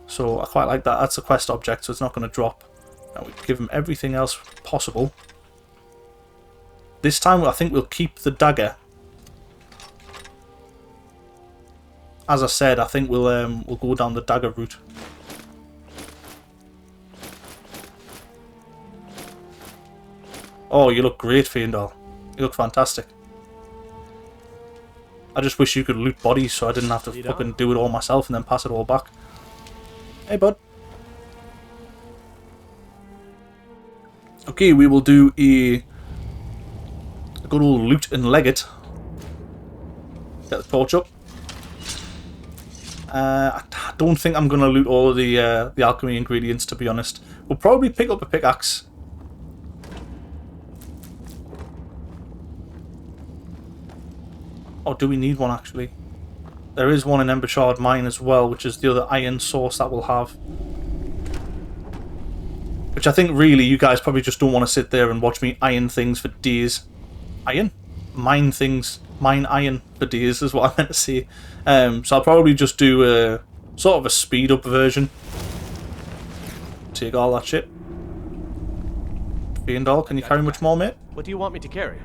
Speaker 1: So I quite like that. That's a quest object, so it's not going to drop. And we give him everything else possible. This time I think we'll keep the dagger. As I said, I think we'll go down the dagger route. Oh, you look great, Fiendal. You look fantastic. I just wish you could loot bodies so I didn't have to fucking do it all myself and then pass it all back. Hey, bud. Okay, we will do a good old loot and leg it. Get the torch up. I don't think I'm going to loot all of the alchemy ingredients, to be honest. We'll probably pick up a pickaxe. Or do we need one, actually? There is one in Embershard Mine as well, which is the other iron source that we'll have. Which I think, really, you guys probably just don't want to sit there and watch me iron things for days. Iron? Mine things. Mine iron for days is what I meant to say. So I'll probably just do a sort of a speed-up version. Take all that shit. Fiendal, can you carry much more, mate?
Speaker 5: What do you want me to carry?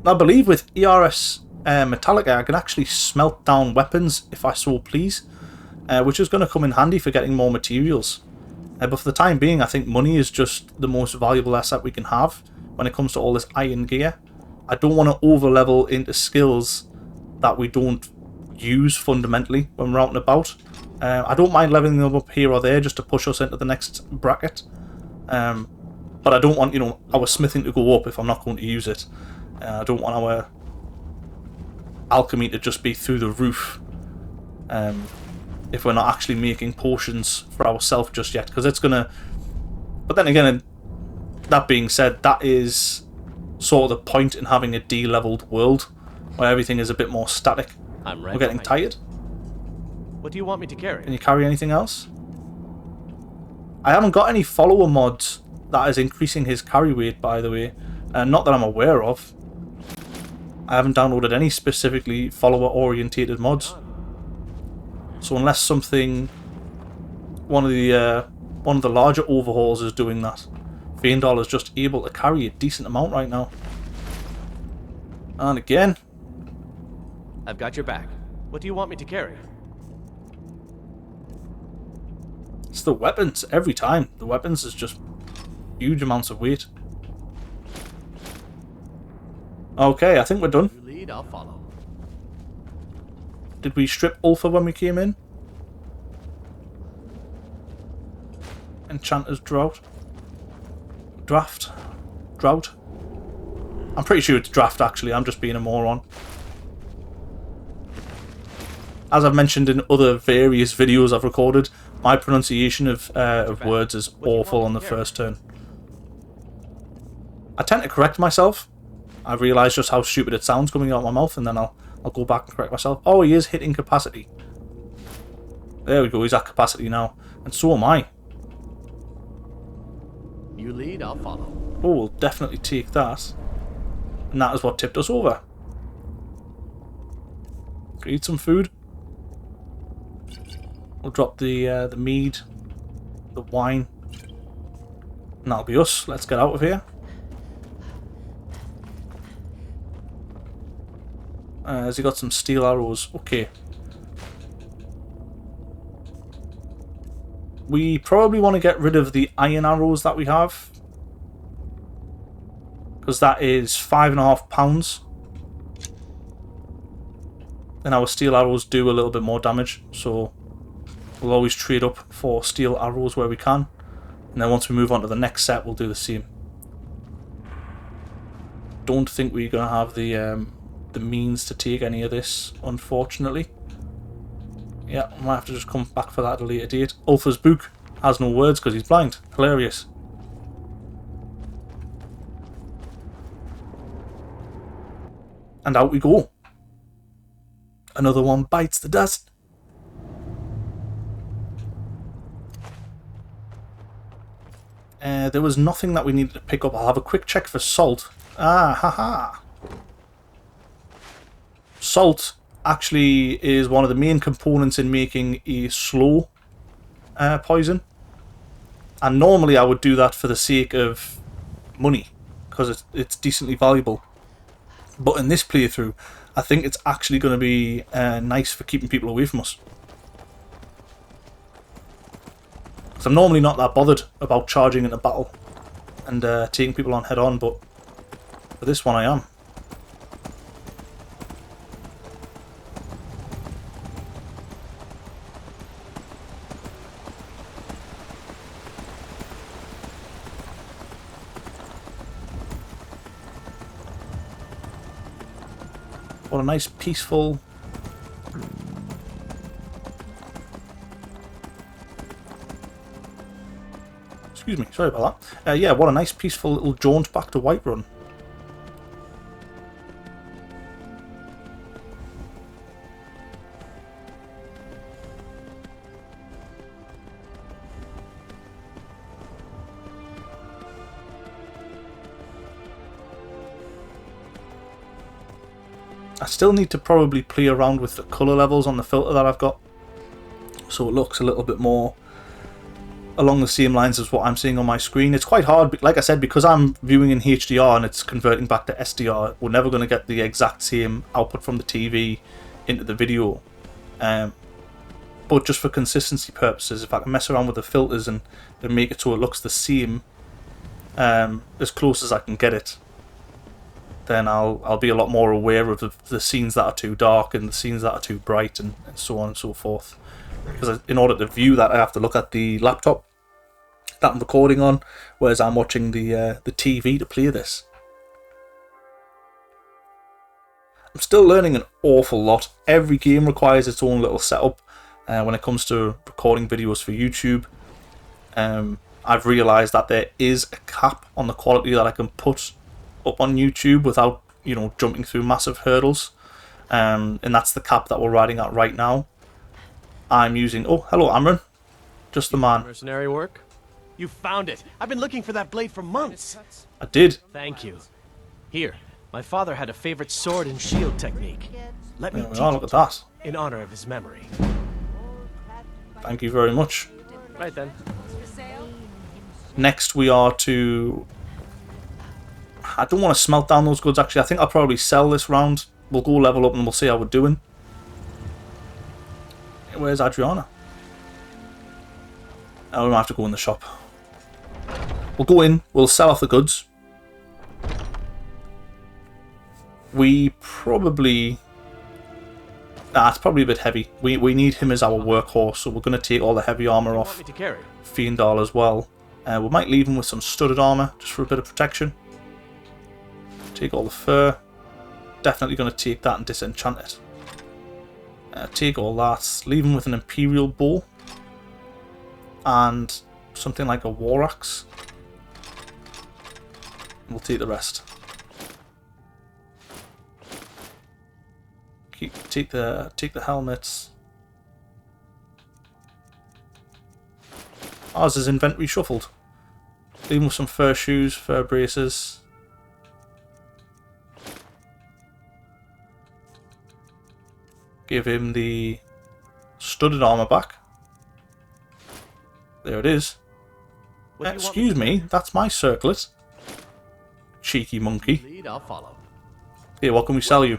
Speaker 1: I believe with ARS Metallica, I can actually smelt down weapons if I so please, which is going to come in handy for getting more materials. But for the time being, I think money is just the most valuable asset we can have when it comes to all this iron gear. I don't want to over-level into skills that we don't use fundamentally when we're out and about. I don't mind leveling them up here or there just to push us into the next bracket. But I don't want, you know, our smithing to go up if I'm not going to use it. I don't want our alchemy to just be through the roof if we're not actually making potions for ourselves just yet, because it's gonna. But then again, that being said, that is sort of the point in having a de-leveled world where everything is a bit more static. We're getting tired.
Speaker 5: What do you want me to carry?
Speaker 1: Can you carry anything else? I haven't got any follower mods that is increasing his carry weight, by the way, not that I'm aware of. I haven't downloaded any specifically follower-orientated mods. So unless something, one of the larger overhauls is doing that, Fiendal is just able to carry a decent amount right now. And again,
Speaker 5: I've got your back. What do you want me to carry?
Speaker 1: it's the weapons every time. The weapons is just huge amounts of weight. Okay, I think we're done.
Speaker 5: You lead, I'll follow.
Speaker 1: Did we strip Ulfa when we came in? Enchanter's Drought. Draft? Drought? I'm pretty sure it's draft, actually. I'm just being a moron. As I've mentioned in other various videos I've recorded, my pronunciation of words is awful on the first turn. I tend to correct myself. I realise just how stupid it sounds coming out of my mouth, and then I'll go back and correct myself. Oh, he is hitting capacity. There we go, he's at capacity now. And so am I.
Speaker 5: You lead, I'll follow.
Speaker 1: Oh, we'll definitely take that. And that is what tipped us over. Could eat some food. We'll drop the mead, the wine, and that'll be us. Let's get out of here. Has he got some steel arrows? Okay. We probably want to get rid of the iron arrows that we have, because that is £5.5. And our steel arrows do a little bit more damage, so we'll always trade up for steel arrows where we can. And then once we move on to the next set, we'll do the same. Don't think we're going to have the means to take any of this, unfortunately. Yeah, I might have to just come back for that at a later date. Ulfa's book has no words because he's blind. Hilarious. And out we go. Another one bites the dust. There was nothing that we needed to pick up. I'll have a quick check for salt. Ah, haha. Salt actually is one of the main components in making a slow poison. And normally I would do that for the sake of money, because it's decently valuable. But in this playthrough, I think it's actually going to be nice for keeping people away from us. Because I'm normally not that bothered about charging into battle and taking people on head on, but for this one I am. What a nice peaceful... Excuse me, sorry about that. Yeah, what a nice peaceful little jaunt back to Whiterun. I still need to probably play around with the colour levels on the filter that I've got, so it looks a little bit more along the same lines as what I'm seeing on my screen. It's quite hard, like I said, because I'm viewing in HDR and it's converting back to SDR, we're never going to get the exact same output from the TV into the video. But just for consistency purposes, if I can mess around with the filters and make it so it looks the same, as close as I can get it, then I'll be a lot more aware of the scenes that are too dark and the scenes that are too bright, and so on and so forth. Because in order to view that, I have to look at the laptop that I'm recording on, whereas I'm watching the TV to play this. I'm still learning an awful lot. Every game requires its own little setup when it comes to recording videos for YouTube. I've realised that there is a cap on the quality that I can put up on YouTube without, jumping through massive hurdles. And that's the cap that we're riding at right now. I'm using... Oh, hello, Amron. Just the man.
Speaker 5: Mercenary work? You found it! I've been looking for that blade for months!
Speaker 1: I did.
Speaker 5: Thank you. Here, my father had a favorite sword and shield technique. Let me teach
Speaker 1: look at that.
Speaker 5: in honor of his memory.
Speaker 1: Thank you very much.
Speaker 5: Right then.
Speaker 1: Next we are to... I don't want to smelt down those goods, actually. I think I'll probably sell this round. We'll go level up and we'll see how we're doing. Where's Adriana? Oh, we might have to go in the shop. We'll go in, we'll sell off the goods. We probably... it's probably a bit heavy. We need him as our workhorse, so we're going to take all the heavy armour off Fiendal as well. We might leave him with some studded armour, just for a bit of protection. Take all the fur. Definitely going to take that and disenchant it. Take all that. Leave him with an Imperial bow. And something like a war axe. We'll take the rest. Take the helmets. Ours is inventory shuffled. Leave him with some fur shoes, fur braces. Give him the studded armor back. There it is. Excuse me, that's my circlet. Cheeky monkey.
Speaker 5: Lead, I'll follow.
Speaker 1: Here, what can we sell you?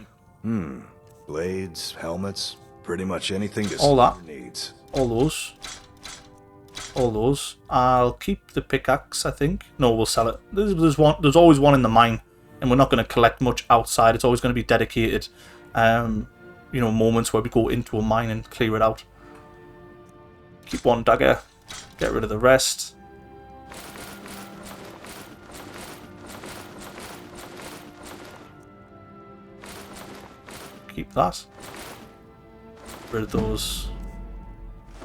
Speaker 8: Blades, helmets, pretty much anything this
Speaker 1: All that.
Speaker 8: needs.
Speaker 1: All those. All those. I'll keep the pickaxe, I think. No, we'll sell it. There's always one in the mine, and we're not going to collect much outside. It's always going to be dedicated, you know, moments where we go into a mine and clear it out. Keep one dagger. Get rid of the rest. Keep that. Get rid of those.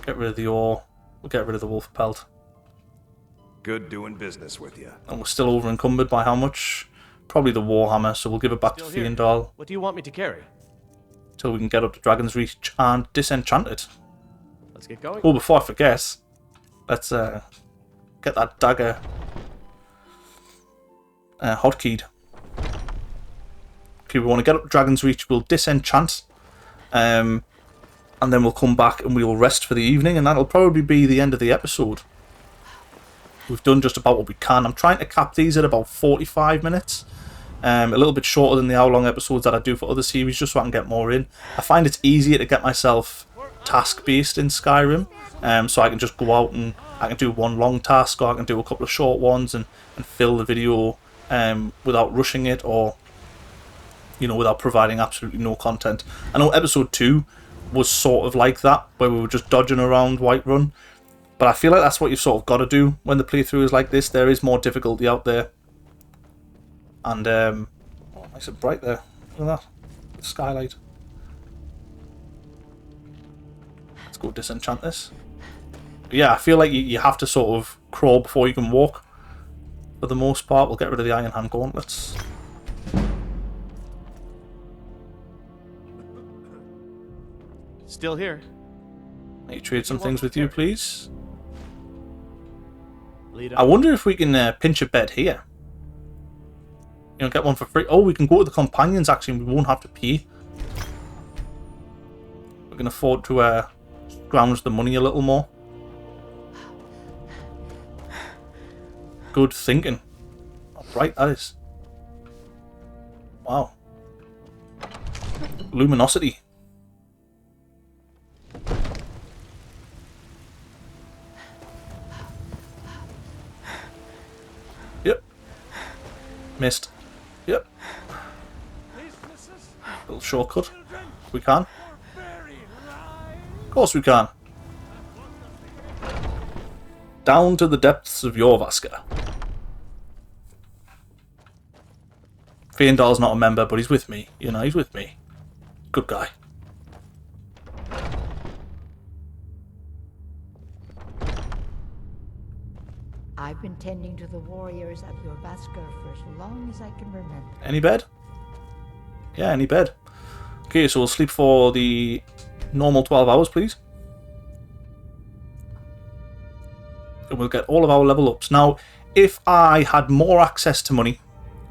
Speaker 1: Get rid of the ore. We'll get rid of the wolf pelt.
Speaker 8: Good doing business with you.
Speaker 1: And we're still over encumbered by how much? Probably the warhammer, so we'll give it back to
Speaker 5: Still here.
Speaker 1: Fiendal
Speaker 5: What do you want me to carry?
Speaker 1: till we can get up to Dragon's Reach and disenchant it.
Speaker 5: Let's get going.
Speaker 1: Oh, before I forget, let's get that dagger hotkeyed. Okay, we want to get up to Dragon's Reach, we'll disenchant, and then we'll come back and we'll rest for the evening, and that'll probably be the end of the episode. We've done just about what we can. I'm trying to cap these at about 45 minutes. A little bit shorter than the hour-long episodes that I do for other series, just so I can get more in. I find it's easier to get myself task-based in Skyrim, so I can just go out and I can do one long task, or I can do a couple of short ones and fill the video without rushing it, or, you know, without providing absolutely no content. I know episode 2 was sort of like that, where we were just dodging around Whiterun, but I feel like that's what you've sort of got to do when the playthrough is like this. There is more difficulty out there. And, oh, nice and bright there. Look at that. The skylight. Let's go disenchant this. But yeah, I feel like you have to sort of crawl before you can walk. For the most part, we'll get rid of the Iron Hand gauntlets.
Speaker 5: Still here.
Speaker 1: Let me trade some things with you, please.
Speaker 5: Lead
Speaker 1: I
Speaker 5: up.
Speaker 1: wonder if we can pinch a bed here. You know, get one for free. Oh, we can go to the companions, actually, and we won't have to pay. We can afford to scrounge the money a little more. Good thinking. How bright that is. Wow. Luminosity. Yep. Missed. Yep. Little shortcut. We can. Of course we can. Down to the depths of your Vaska. Fiendal's not a member, but he's with me. You know, he's with me. Good guy.
Speaker 9: I've been tending to the warriors of your Vaska for as long as I can remember.
Speaker 1: Any bed? Yeah, any bed. Okay, so we'll sleep for the normal 12 hours, please. And we'll get all of our level ups. Now, if I had more access to money,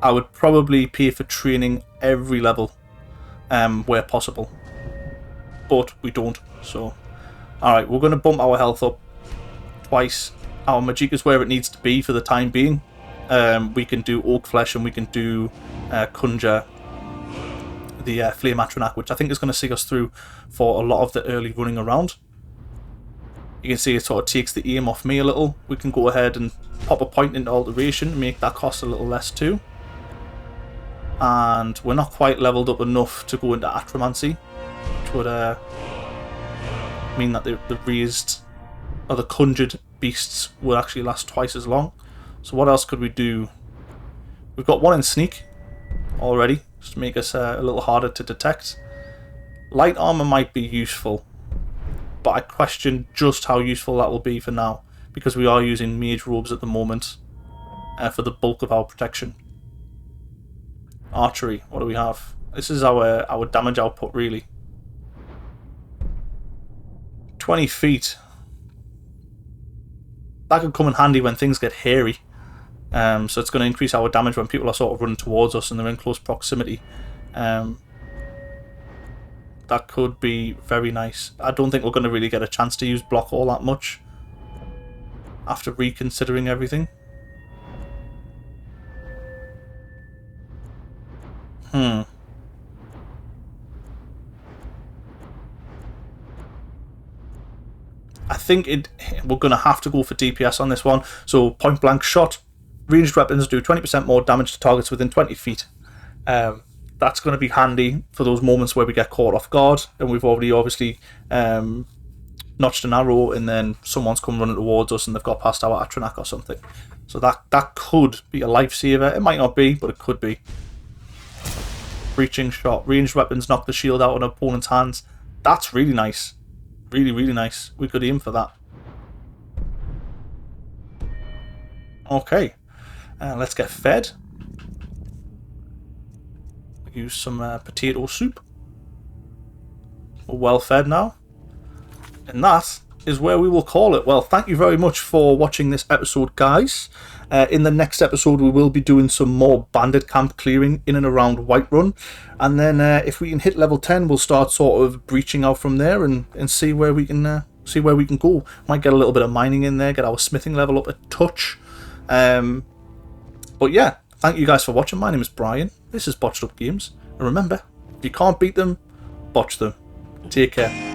Speaker 1: I would probably pay for training every level where possible. But we don't, so... Alright, we're going to bump our health up twice. Our magic is where it needs to be for the time being. We can do Oak Flesh and we can do Conjure the Flame Atronak, which I think is going to see us through for a lot of the early running around. You can see it sort of takes the aim off me a little. We can go ahead and pop a point into Alteration and make that cost a little less too. And we're not quite leveled up enough to go into Atromancy, which would mean that the raised or the conjured beasts would actually last twice as long. So what else could we do? We've got one in Sneak already, just to make us a little harder to detect. Light armor might be useful, but I question just how useful that will be for now, because we are using mage robes at the moment for the bulk of our protection. Archery, what do we have? This is our damage output, really. 20 feet. That could come in handy when things get hairy. So it's going to increase our damage when people are sort of running towards us and they're in close proximity. That That could be very nice. I don't think we're going to really get a chance to use block all that much after reconsidering everything. I think we're going to have to go for DPS on this one. So point blank shot, ranged weapons do 20% more damage to targets within 20 feet. That's going to be handy for those moments where we get caught off guard, and we've already obviously notched an arrow and then someone's come running towards us and they've got past our Atronak or something. So that could be a lifesaver. It might not be, but it could be. Breaching shot. Ranged weapons knock the shield out on an opponent's hands. That's really nice. Really, really nice. We could aim for that. Okay. Let's get fed. Use some potato soup. We're well fed now. And that is where we will call it. Well, thank you very much for watching this episode, guys. In the next episode, we will be doing some more bandit camp clearing in and around Whiterun. And then if we can hit level 10, we'll start sort of breaching out from there and see where we can go. Might get a little bit of mining in there, get our smithing level up a touch. But yeah, thank you guys for watching. My name is Brian. This is Botched Up Games. And remember, if you can't beat them, botch them. Take care.